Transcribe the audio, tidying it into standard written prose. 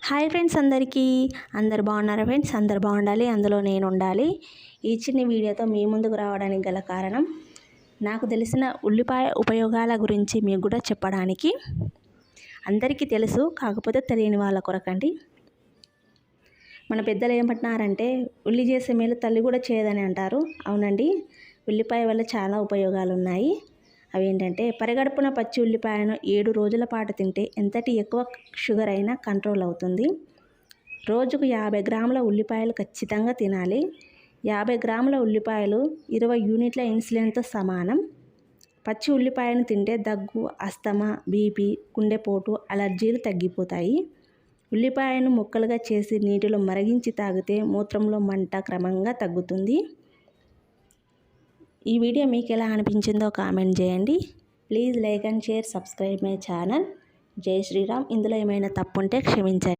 Hi friends, అందరు బాగున్నారా friends? అందరు బాగుండాలి, అందులో నేను ఉండాలి. ఈ చిన్న వీడియోతో మీ ముందుకు రావడానికి గల కారణం, నాకు తెలిసిన ఉల్లిపాయ ఉపయోగాల గురించి మీకు కూడా చెప్పడానికి. అందరికీ తెలుసు, కాకపోతే తెలియని వాళ్ళ కొరకండి. మన పెద్దలు ఏమంటున్నారంటే, ఉల్లి చేసే మేలు తల్లి కూడా చేయదని అంటారు. అవునండి, ఉల్లిపాయ వల్ల చాలా ఉపయోగాలు ఉన్నాయి. అవి ఏంటంటే, పరిగడుపున పచ్చి ఉల్లిపాయను 7 రోజుల పాటు తింటే ఎంతటి ఎక్కువ షుగర్ అయినా కంట్రోల్ అవుతుంది. రోజుకు 50 గ్రాముల ఉల్లిపాయలు ఖచ్చితంగా తినాలి. 50 గ్రాముల ఉల్లిపాయలు 20 యూనిట్ల ఇన్సులిన్తో సమానం. పచ్చి ఉల్లిపాయను తింటే దగ్గు, అస్తమా, బీపీ, గుండెపోటు, అలర్జీలు తగ్గిపోతాయి. ఉల్లిపాయను ముక్కలుగా చేసి నీటిలో మరిగించి తాగితే మూత్రంలో మంట క్రమంగా తగ్గుతుంది. ఈ వీడియో మీకు ఎలా అనిపించిందో కామెంట్ చేయండి. Please like and share, subscribe my channel. జై శ్రీరామ్. ఇందులో ఏమైనా తప్పు ఉంటే క్షమించండి.